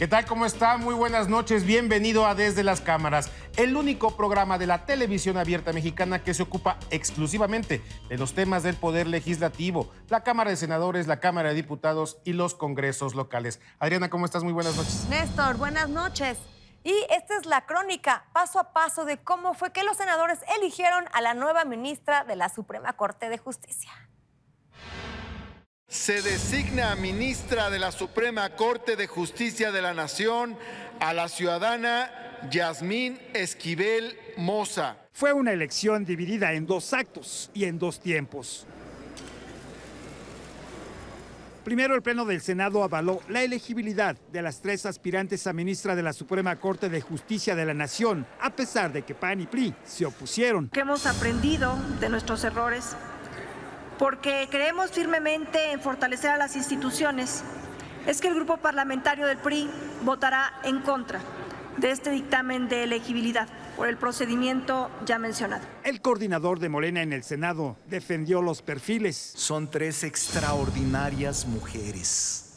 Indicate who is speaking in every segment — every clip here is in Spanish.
Speaker 1: ¿Qué tal? ¿Cómo está? Muy buenas noches. Bienvenido a Desde las Cámaras, el único programa de la televisión abierta mexicana que se ocupa exclusivamente de los temas del Poder Legislativo, la Cámara de Senadores, la Cámara de Diputados y los congresos locales. Adriana, ¿cómo estás? Muy buenas noches.
Speaker 2: Néstor, buenas noches. Y esta es la crónica, paso a paso, de cómo fue que los senadores eligieron a la nueva ministra de la Suprema Corte de Justicia.
Speaker 3: Se designa ministra de la Suprema Corte de Justicia de la Nación a la ciudadana Yasmín Esquivel Moza.
Speaker 4: Fue una elección dividida en dos actos y en dos tiempos. Primero, el Pleno del Senado avaló la elegibilidad de las tres aspirantes a ministra de la Suprema Corte de Justicia de la Nación, a pesar de que PAN y PRI se opusieron.
Speaker 5: Que hemos aprendido de nuestros errores, porque creemos firmemente en fortalecer a las instituciones, es que el grupo parlamentario del PRI votará en contra de este dictamen de elegibilidad por el procedimiento ya mencionado.
Speaker 4: El coordinador de Morena en el Senado defendió los perfiles.
Speaker 6: Son tres extraordinarias mujeres,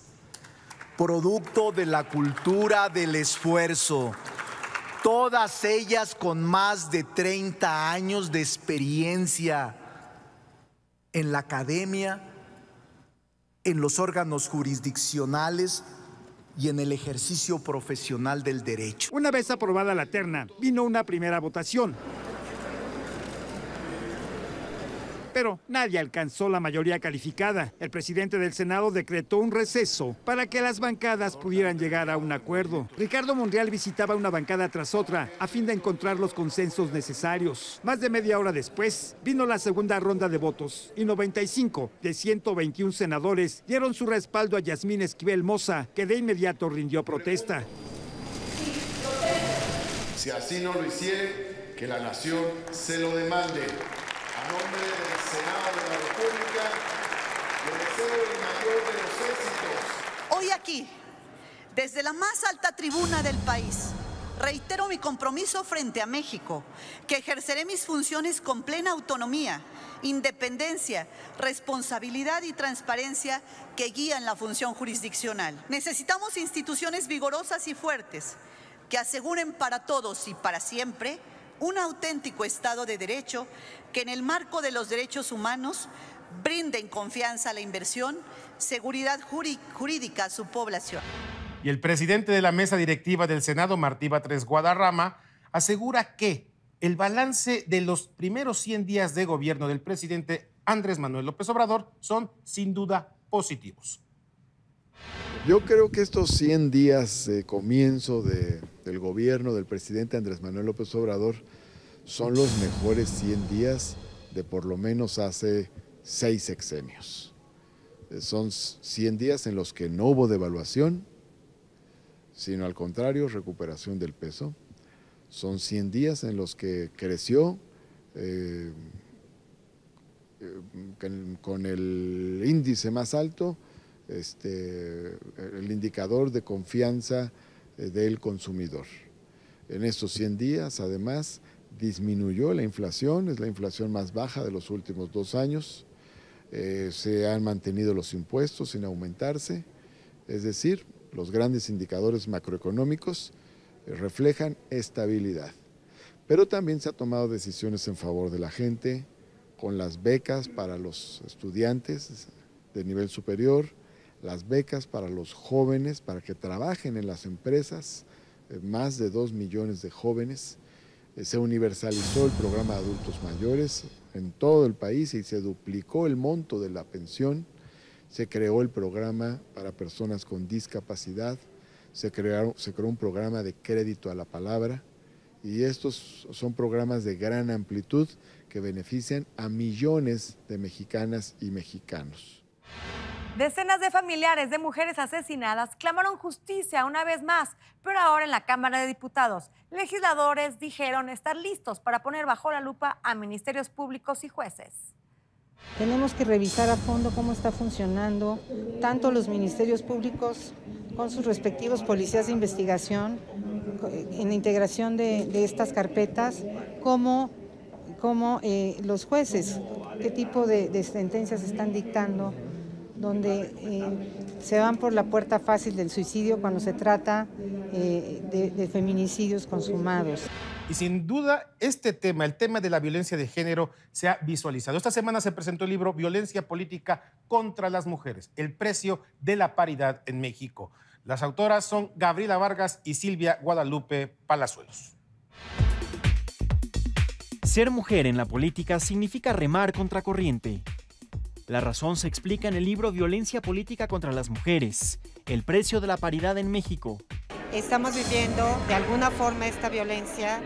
Speaker 6: producto de la cultura del esfuerzo, todas ellas con más de 30 años de experiencia en la academia, en los órganos jurisdiccionales y en el ejercicio profesional del derecho.
Speaker 4: Una vez aprobada la terna, vino una primera votación. Pero nadie alcanzó la mayoría calificada. El presidente del Senado decretó un receso para que las bancadas pudieran llegar a un acuerdo. Ricardo Monreal visitaba una bancada tras otra a fin de encontrar los consensos necesarios. Más de media hora después, vino la segunda ronda de votos y 95 de 121 senadores dieron su respaldo a Yasmín Esquivel Moza, que de inmediato rindió protesta.
Speaker 3: Si así no lo hiciere, que la nación se lo demande. A nombre del Senado de la República, le deseo el mayor de los éxitos.
Speaker 7: Hoy aquí, desde la más alta tribuna del país, reitero mi compromiso frente a México, que ejerceré mis funciones con plena autonomía, independencia, responsabilidad y transparencia que guían la función jurisdiccional. Necesitamos instituciones vigorosas y fuertes que aseguren para todos y para siempre un auténtico Estado de Derecho que en el marco de los derechos humanos brinden confianza a la inversión, seguridad jurídica a su población.
Speaker 1: Y el presidente de la mesa directiva del Senado, Martí Batres Guadarrama, asegura que el balance de los primeros 100 días de gobierno del presidente Andrés Manuel López Obrador son sin duda positivos.
Speaker 8: Yo creo que estos 100 días de comienzo del gobierno del presidente Andrés Manuel López Obrador son los mejores 100 días de por lo menos hace 6 sexenios. Son 100 días en los que no hubo devaluación, sino al contrario, recuperación del peso. Son 100 días en los que creció con el índice más alto, el indicador de confianza del consumidor. En estos 100 días, además, disminuyó la inflación, es la inflación más baja de los últimos 2 años, se han mantenido los impuestos sin aumentarse, es decir, los grandes indicadores macroeconómicos reflejan estabilidad. Pero también se han tomado decisiones en favor de la gente, con las becas para los estudiantes de nivel superior, las becas para los jóvenes, para que trabajen en las empresas, más de 2 millones de jóvenes. Se universalizó el programa de adultos mayores en todo el país y se duplicó el monto de la pensión. Se creó el programa para personas con discapacidad, se creó un programa de crédito a la palabra y estos son programas de gran amplitud que benefician a millones de mexicanas y mexicanos.
Speaker 2: Decenas de familiares de mujeres asesinadas clamaron justicia una vez más, pero ahora en la Cámara de Diputados, legisladores dijeron estar listos para poner bajo la lupa a ministerios públicos y jueces.
Speaker 9: Tenemos que revisar a fondo cómo está funcionando tanto los ministerios públicos con sus respectivos policías de investigación en la integración de estas carpetas, como los jueces, qué tipo de sentencias están dictando donde se van por la puerta fácil del suicidio cuando se trata de feminicidios consumados.
Speaker 1: Y sin duda, este tema, el tema de la violencia de género, se ha visualizado. Esta semana se presentó el libro Violencia Política contra las Mujeres, el precio de la paridad en México. Las autoras son Gabriela Vargas y Silvia Guadalupe Palazuelos.
Speaker 10: Ser mujer en la política significa remar contra corriente. La razón se explica en el libro Violencia Política contra las Mujeres, el precio de la paridad en México.
Speaker 11: Estamos viviendo de alguna forma esta violencia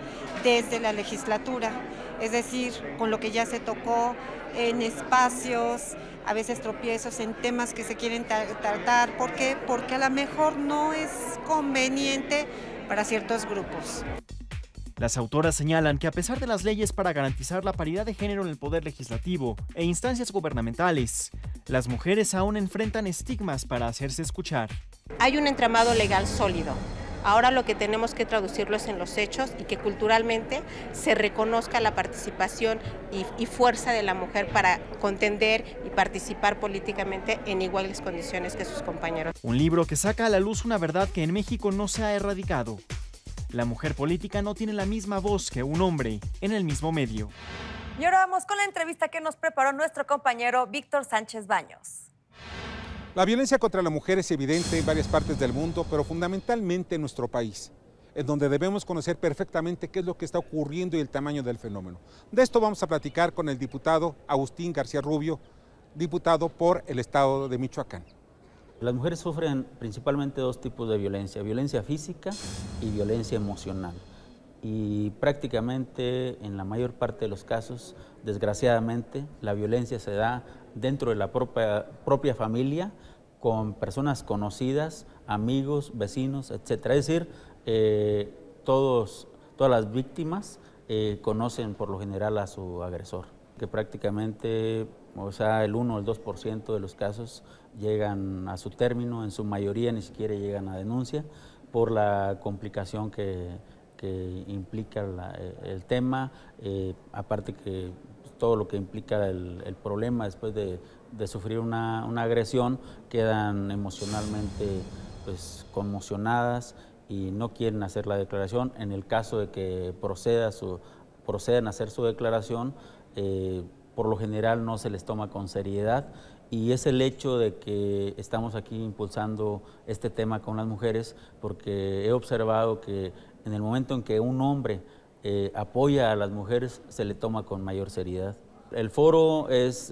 Speaker 11: desde la legislatura, es decir, con lo que ya se tocó en espacios, a veces tropiezos en temas que se quieren tratar. ¿Por qué? Porque a lo mejor no es conveniente para ciertos grupos.
Speaker 10: Las autoras señalan que a pesar de las leyes para garantizar la paridad de género en el poder legislativo e instancias gubernamentales, las mujeres aún enfrentan estigmas para hacerse escuchar.
Speaker 12: Hay un entramado legal sólido. Ahora lo que tenemos que traducirlo es en los hechos y que culturalmente se reconozca la participación y fuerza de la mujer para contender y participar políticamente en iguales condiciones que sus compañeros.
Speaker 10: Un libro que saca a la luz una verdad que en México no se ha erradicado. La mujer política no tiene la misma voz que un hombre en el mismo medio.
Speaker 2: Y ahora vamos con la entrevista que nos preparó nuestro compañero Víctor Sánchez Baños.
Speaker 13: La violencia contra la mujer es evidente en varias partes del mundo, pero fundamentalmente en nuestro país, en donde debemos conocer perfectamente qué es lo que está ocurriendo y el tamaño del fenómeno. De esto vamos a platicar con el diputado Agustín García Rubio, diputado por el estado de Michoacán.
Speaker 14: Las mujeres sufren principalmente dos tipos de violencia, violencia física y violencia emocional. Y prácticamente en la mayor parte de los casos, desgraciadamente, la violencia se da dentro de la propia familia, con personas conocidas, amigos, vecinos, etc. Es decir, todas las víctimas conocen por lo general a su agresor, que prácticamente, o sea, el 1 o el 2% de los casos llegan a su término, en su mayoría ni siquiera llegan a denuncia por la complicación que implica el tema, aparte que todo lo que implica el problema después de sufrir una agresión, quedan emocionalmente pues, conmocionadas y no quieren hacer la declaración. En el caso de que procedan a hacer su declaración, por lo general no se les toma con seriedad, y es el hecho de que estamos aquí impulsando este tema con las mujeres, porque he observado que en el momento en que un hombre apoya a las mujeres, se le toma con mayor seriedad. El foro es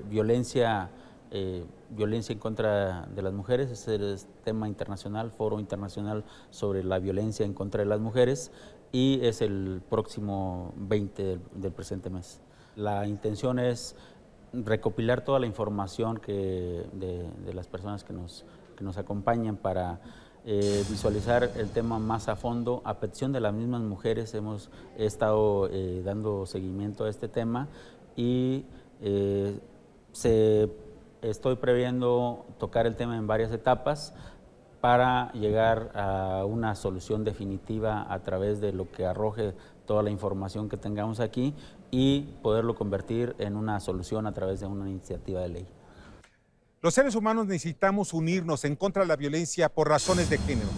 Speaker 14: violencia en contra de las mujeres, es el tema internacional, Foro Internacional sobre la Violencia en contra de las Mujeres, y es el próximo 20 del presente mes. La intención es recopilar toda la información de las personas que nos acompañan para visualizar el tema más a fondo. A petición de las mismas mujeres he estado dando seguimiento a este tema y estoy previendo tocar el tema en varias etapas para llegar a una solución definitiva a través de lo que arroje toda la información que tengamos aquí y poderlo convertir en una solución a través de una iniciativa de ley.
Speaker 13: Los seres humanos necesitamos unirnos en contra de la violencia por razones de género.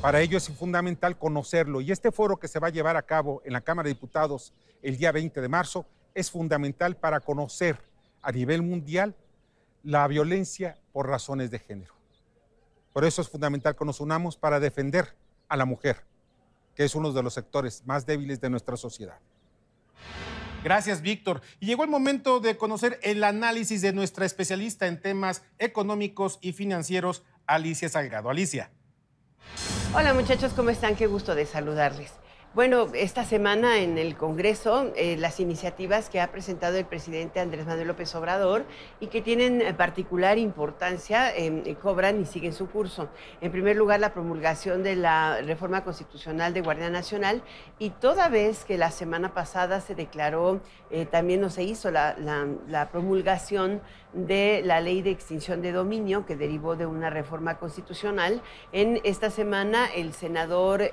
Speaker 13: Para ello es fundamental conocerlo, y este foro que se va a llevar a cabo en la Cámara de Diputados el día 20 de marzo es fundamental para conocer a nivel mundial la violencia por razones de género. Por eso es fundamental que nos unamos para defender a la mujer, que es uno de los sectores más débiles de nuestra sociedad.
Speaker 1: Gracias, Víctor. Y llegó el momento de conocer el análisis de nuestra especialista en temas económicos y financieros, Alicia Salgado. Alicia.
Speaker 15: Hola muchachos, ¿cómo están? Qué gusto de saludarles. Bueno, esta semana en el Congreso, las iniciativas que ha presentado el presidente Andrés Manuel López Obrador y que tienen particular importancia, cobran y siguen su curso. En primer lugar, la promulgación de la reforma constitucional de Guardia Nacional, y toda vez que la semana pasada se declaró, también no se hizo la promulgación de la ley de extinción de dominio que derivó de una reforma constitucional. En esta semana el senador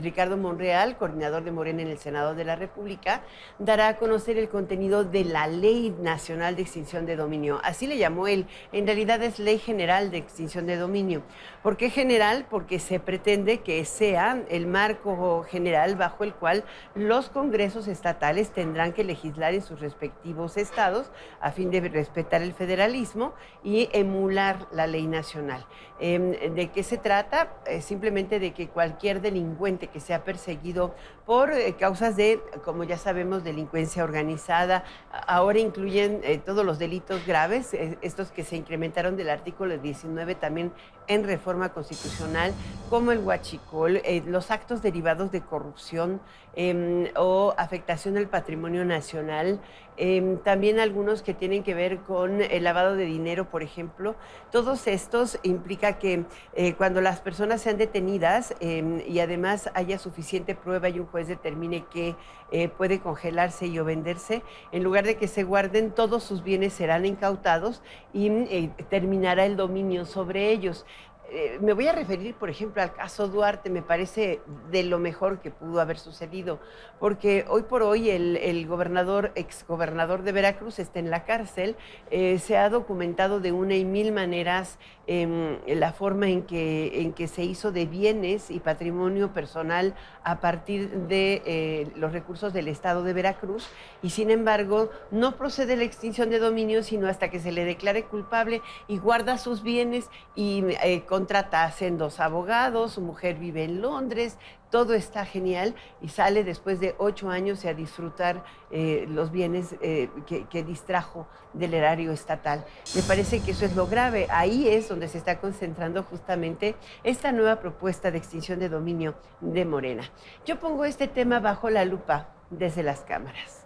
Speaker 15: Ricardo Monreal Monreal, coordinador de Morena en el Senado de la República, dará a conocer el contenido de la Ley Nacional de Extinción de Dominio. Así le llamó él. En realidad es Ley General de Extinción de Dominio. ¿Por qué general? Porque se pretende que sea el marco general bajo el cual los congresos estatales tendrán que legislar en sus respectivos estados a fin de respetar el federalismo y emular la ley nacional. ¿De qué se trata? Simplemente de que cualquier delincuente que sea perseguido por causas de, como ya sabemos, delincuencia organizada, ahora incluyen todos los delitos graves, estos que se incrementaron del artículo 19 también en reforma constitucional, como el huachicol, los actos derivados de corrupción o afectación al patrimonio nacional, también algunos que tienen que ver con el lavado de dinero, por ejemplo. Todos estos implica que cuando las personas sean detenidas y además haya suficiente prueba y un juez determine que puede congelarse y o venderse, en lugar de que se guarden, todos sus bienes serán incautados y terminará el dominio sobre ellos. Me voy a referir, por ejemplo, al caso Duarte. Me parece de lo mejor que pudo haber sucedido, porque hoy por hoy el exgobernador de Veracruz está en la cárcel. Se ha documentado de una y mil maneras la forma en que se hizo de bienes y patrimonio personal a partir de los recursos del Estado de Veracruz, y sin embargo no procede la extinción de dominio sino hasta que se le declare culpable y guarda sus bienes y contrata a sendos abogados, su mujer vive en Londres, todo está genial y sale después de 8 años a disfrutar los bienes que distrajo del erario estatal. Me parece que eso es lo grave. Ahí es donde se está concentrando justamente esta nueva propuesta de extinción de dominio de Morena. Yo pongo este tema bajo la lupa desde las cámaras.